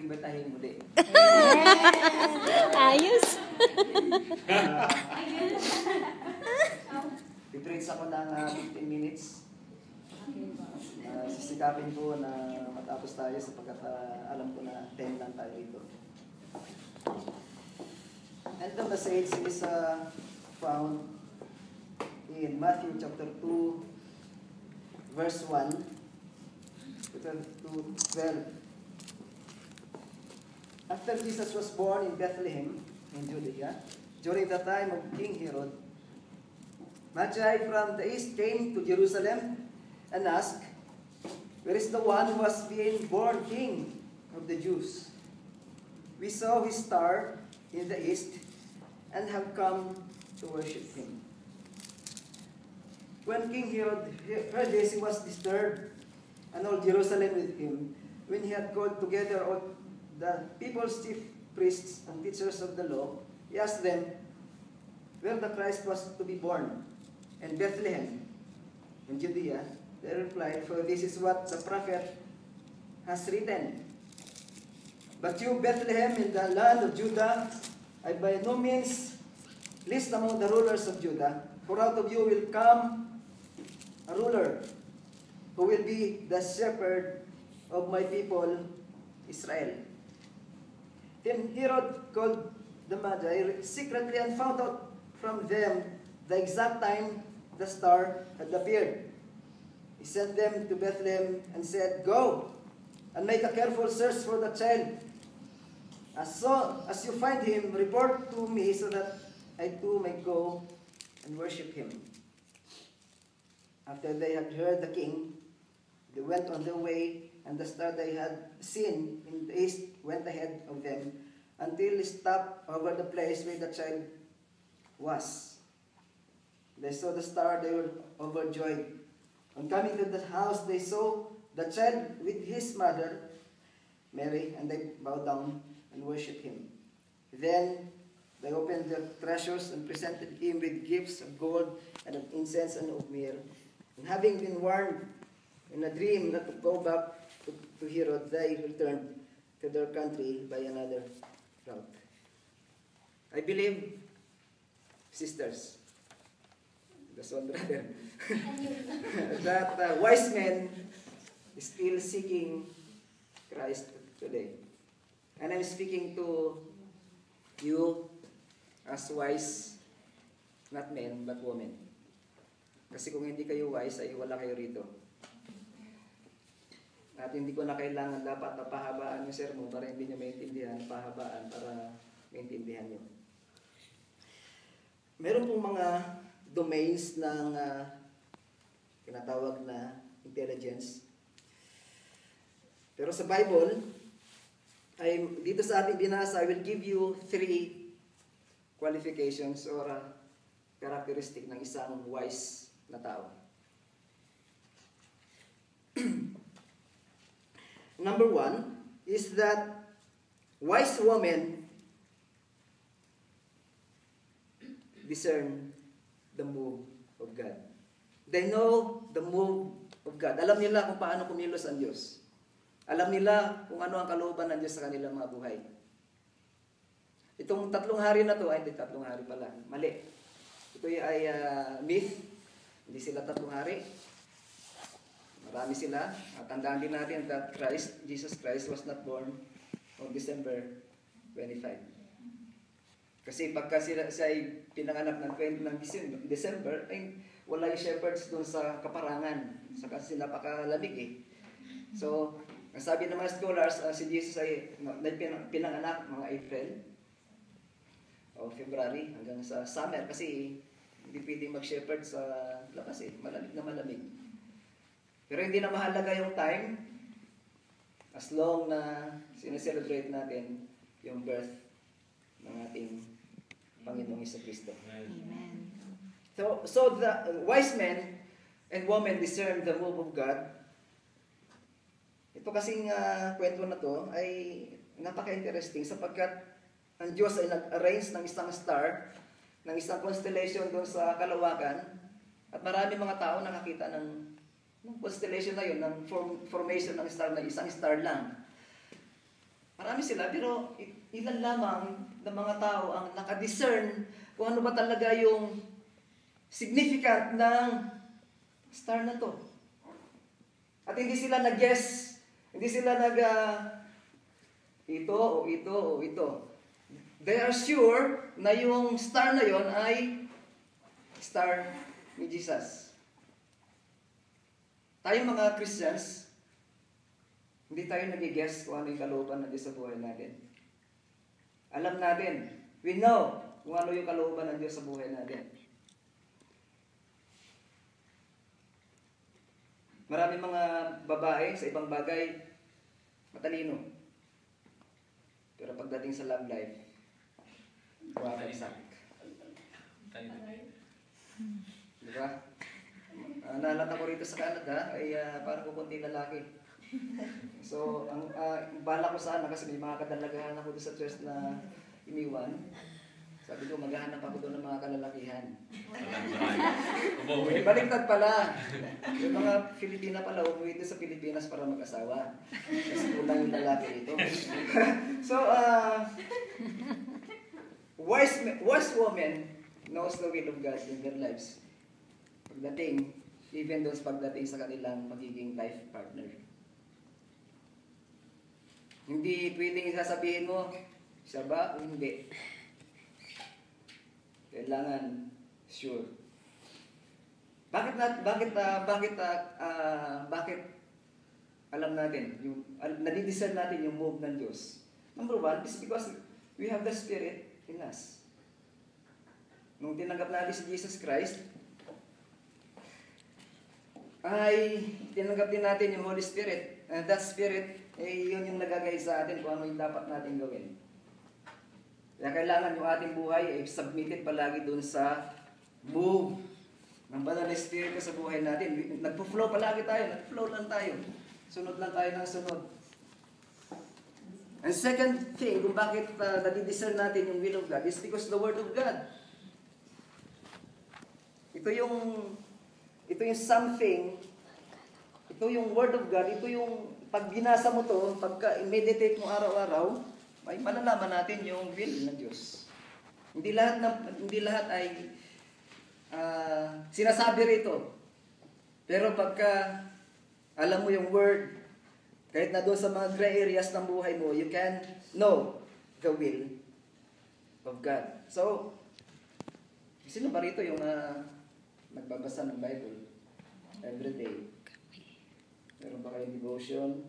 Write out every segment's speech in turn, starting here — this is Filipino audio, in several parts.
imbitahin muli. Ayos. Pipreach ako ng 15 minutes. Sisikapin ko na matapos tayo sapagkat alam ko na 10 lang tayo dito. And the message is found in Matthew chapter 2, verse 1 to 12. After Jesus was born in Bethlehem, in Judea, during the time of King Herod, Magi from the east came to Jerusalem and asked, "Where is the one who was being born King of the Jews? We saw his star in the east and have come to worship him." When King Herod heard this, he was disturbed, and all Jerusalem with him. When he had called together all the people's chief priests and teachers of the law, he asked them where the Christ was to be born. In Bethlehem, in Judea, they replied, "For this is what the prophet has written. But you, Bethlehem, in the land of Judah, are by no means least among the rulers of Judah, for out of you will come a ruler who will be the shepherd of my people Israel." Then Herod called the Magi secretly and found out from them the exact time the star had appeared. He sent them to Bethlehem and said, "Go and make a careful search for the child. As you find him, report to me so that I too may go and worship him." After they had heard the king, they went on their way, and the star they had seen in the east went ahead of them until it stopped over the place where the child was. They saw the star, they were overjoyed. On coming to the house, they saw the child with his mother, Mary, and they bowed down and worshipped him. Then they opened their treasures and presented him with gifts of gold and of incense and of myrrh. And having been warned in a dream not to go back to Herod, they returned to their country by another route. I believe, sisters, that's one brother, that wise men is still seeking Christ today. And I'm speaking to you as wise, not men, but women. Kasi kung hindi kayo wise, ay wala kayo rito. At hindi ko na kailangan dapat na pahabaan yung sermon para hindi nyo maintindihan, pahabaan para maintindihan nyo. Meron pong mga domains ng tinatawag na intelligence. Pero sa Bible, ay dito sa ating binasa, I will give you 3 qualifications or characteristic ng isang wise na tao. Number 1 is that wise women discern the move of God. They know the move of God. Alam nila kung paano kumilos ang Diyos. Alam nila kung ano ang kalooban ng Diyos sa kanilang mga buhay. Itong 3 hari na to, ay hindi 3 hari pala. Mali. Ito ay myth. Hindi sila 3 hari. Marami sila. At tandaan din natin that Jesus Christ was not born on December 25. Kasi pagka siya ay pinanganak ng December, ay wala yung shepherds doon sa kaparangan. Kasi napakalamig eh. So, ang sabi ng mga scholars, si Jesus ay pinanganak mga April o February hanggang sa summer kasi hindi pwedeng mag-shepherd sa labas eh. Malamig na malamig. Pero hindi na mahalaga yung time as long na sineselebrate natin yung birth ng ating Panginoong Jesucristo. Amen. So the wise men and women discern the move of God. Ito kasing kwento na to ay napaka-interesting sapagkat ang Diyos ay nag-arrange ng isang star, ng isang constellation doon sa kalawakan at marami mga tao nakakita ng constellation na yun, ng formation ng star na isang star lang. Marami marami sila, pero ilan lamang ng mga tao ang nakadiscern kung ano ba talaga yung significant ng star na to. At hindi sila nag-guess, hindi sila ito o ito o ito. They are sure na yung star na yon ay star ni Jesus. Tayo mga Christians, hindi tayo nag-guess kung ano yung kalooban ng Diyos sa buhay natin. Alam natin, we know kung ano yung kalooban ng Diyos sa buhay natin. Maraming mga babae sa ibang bagay, matalino. Pero pagdating sa love life, wawagsak. Diba? Naalala ko rito sa Canada ay parang kukunting lalaki. So, ang bala ko sana kasi may mga kadalagahan ako doon sa church na iniwan. Sabi ko, maghahanap ako doon ng mga kalalakihan. Baliktad pala. Yung mga Filipina pala, umuwi doon sa Pilipinas para mag-asawa. Kasi kulang yung lalaki ito. So, wise woman knows the will of God in their lives. Pagdating, even doon sa pagdating sa kanilang magiging life partner. Hindi pwedeng sasabihin mo, siya ba o hindi? Kailangan sure. Bakit alam natin, nadidiscern natin yung move ng Diyos? Number one, is because we have the Spirit in us. Nung tinanggap natin si Jesus Christ, ay tinanggap din natin yung Holy Spirit. And that Spirit, yun yung nagagay sa atin kung ano yung dapat natin gawin. Kaya kailangan yung ating buhay ay submitted palagi dun sa move ng Banal na Espiritu sa buhay natin. Nagpo-flow palagi tayo, nag-flow lang tayo. Sunod lang tayo ng sunod. And second thing, kung bakit nadidiscern natin yung will of God is because the Word of God. Ito yung something, ito yung Word of God, ito yung pag binasa mo to, pagka-meditate mo araw-araw, ay malalaman natin yung will ng Diyos. Hindi lahat ay sinasabi rito. Pero pagka alam mo yung word, kahit na doon sa mga gray areas ng buhay mo, you can know the will of God. So, sino ba rito yung nagbabasa ng Bible every day? Meron ba kayong devotion?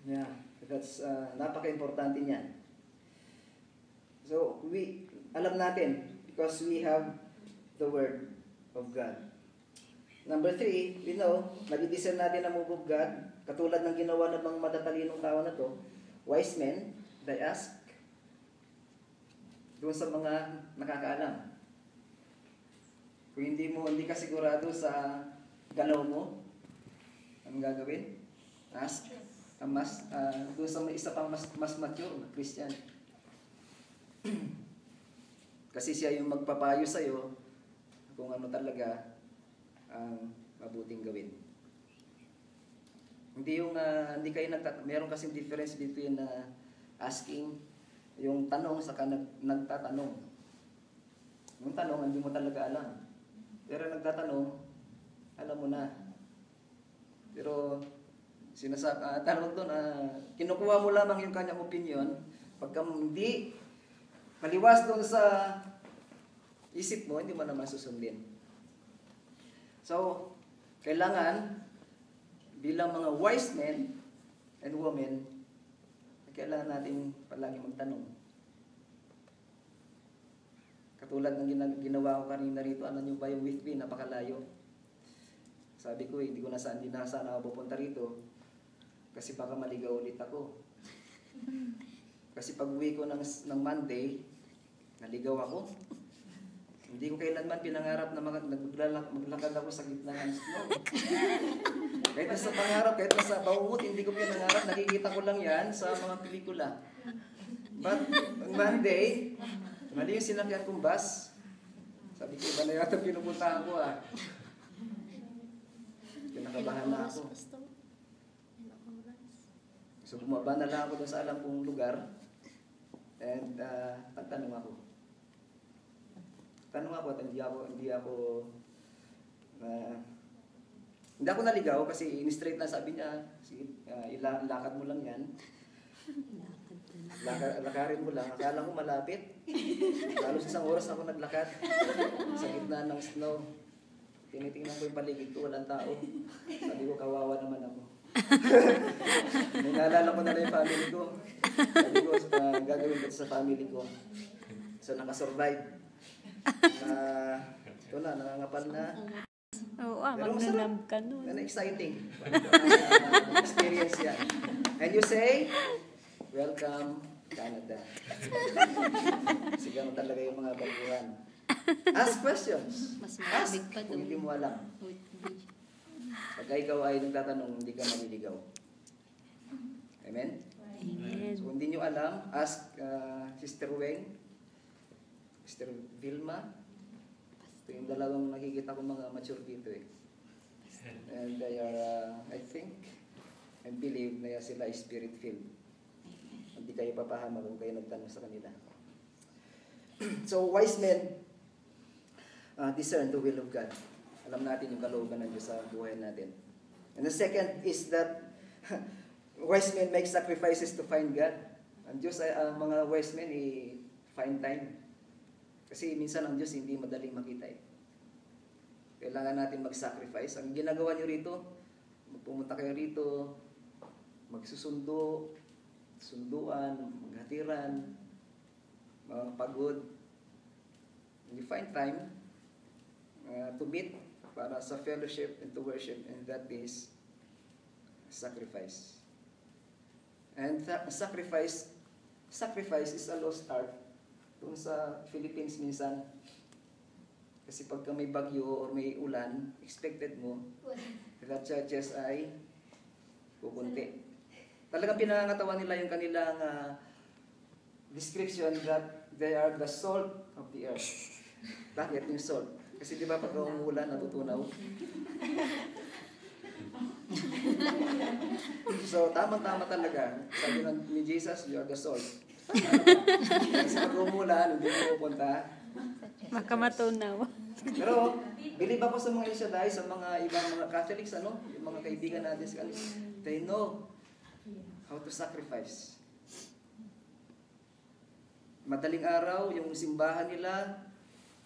Yeah. That's napaka-importante niyan. So, alam natin because we have the Word of God. Number 3, we know, nag-discern natin ang move of God, katulad ng ginawa ng mga matatalinong tao na to, wise men, they ask, doon sa mga nakakaalam. Kung hindi ka sigurado sa galaw mo, anong gagawin? Ask. Doon sa may isa pang mas mature na Christian. Kasi siya yung magpapayo sa'yo kung ano talaga ang mabuting gawin. Hindi hindi kayo meron kasing difference between asking, yung tanong saka nagtatanong. Yung tanong, hindi mo talaga alam. Pero nagtatanong, alam mo na. Pero tawag doon, kinukuha mo lamang yung kanyang opinion. Pagka hindi maliwas doon sa isip mo, hindi mo naman susundin. So, kailangan bilang mga wise men and women, kailangan natin palagi magtanong. Katulad ng ginawa ko kanina rito, ano nyo ba yung with me? Napakalayo. Sabi ko, hindi na sana ako pupunta rito. Kasi baka maligaw ulit ako. Kasi pag uwi ko ng Monday, naligaw ako. Hindi ko kailanman pinangarap na maglakad ako sa gitna ng snow. Kahit na sa pangarap, kahit na sa bangungot, hindi ko pinangarap. Nakikita ko lang yan sa mga pelikula. But Monday, mali yung sinakyan kong bus. Sabi ko, iba na yata pinupuntahan ko Pinakabahan na ako. So bumaba na lang ako doon sa alam kong lugar. And nagtanong ako. Tanong ako at hindi ako naligaw kasi in-straight na sabi niya, ilakad mo lang yan. Lakarin mo lang. Akala ko malapit. Halos isang oras ako naglakad sa gitna ng snow. Tinitingnan ko yung paligid ko, walang tao. Sabi ko, kawawa naman ako. Naalala ko na yung family ko. Sabi ko, gagawin ko sa family ko. So, nakasurvive. Ito na, nangangapal na. Oo, magnanab ka nun. Yan, exciting. Experience yan. And you say, welcome, Canada. Sigang talaga yung mga baguhan. Ask questions. Mas malamig pa kung doon. hindi mo alam. Pagka ikaw ay nagtatanong, hindi ka maliligaw. Amen? Amen. So, kung hindi nyo alam, ask Sister Weng, Sister Vilma. Ito yung dalawang nakikita ko mga mature dito eh. And they are, I think, and believe na sila spirit-filled. Hindi kayo papahama kung kayo nagtanong sa kanila. So, wise men discern the will of God. Alam natin yung kalooban ng Diyos sa buhay natin. And the second is that wise men make sacrifices to find God. Ang Diyos, mga wise men, find time. Kasi minsan ang Diyos hindi madaling makita eh. Kailangan natin mag-sacrifice. Ang ginagawa nyo rito, pumunta kayo rito, magsusundo, sunduan, maghatiran, mga pagod. And you find time to meet para sa fellowship and to worship, and that is sacrifice. And sacrifice is a lost art. Kung sa Philippines minsan, kasi pagka may bagyo or may ulan, expected mo that churches ay pupunti. Talagang pinangangatawan nila yung kanilang description that they are the salt of the earth. Bakit yung salt? Kasi di ba pag umuulan, natutunaw? So, tamang-tama talaga. Sabi ni Jesus, you are the salt. Kasi pag umuulan, hindi mo pupunta. Makamatunaw. Pero, believe ako sa mga Shaddai, sa mga ibang mga Catholics, yung mga kaibigan natin sa kanila, they know how to sacrifice. Madaling araw, yung simbahan nila,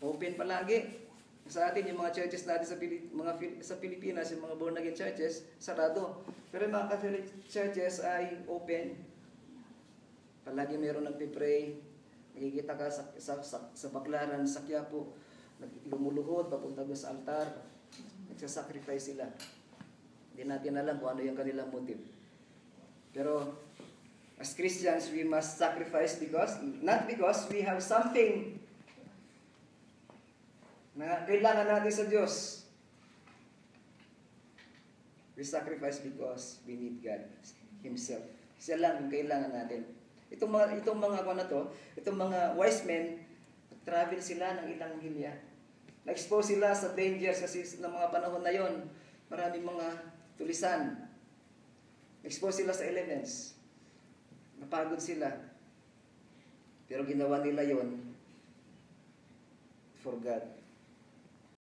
open palagi. Sa atin, yung mga churches natin sa Pilipinas, yung mga born-again churches, sarado. Pero yung mga Catholic churches ay open. Palagi mayroon nagpipray. Nakikita ka sa Baclaran, sa Quiapo, lumuluhod, papunta doon sa altar. Nagsasacrifice sila. Hindi natin alam kung ano yung kanilang motive. Pero, as Christians, we must sacrifice not because we have something na kailangan natin sa Diyos. We sacrifice because we need God Himself. Siya lang yung kailangan natin. Itong mga wise men, travel sila ng ilang hilya. Na-expose sila sa dangers kasi ng mga panahon na yon. Maraming mga tulisan. Na-expose sila sa elements. Napagod sila. Pero ginawa nila yon for God.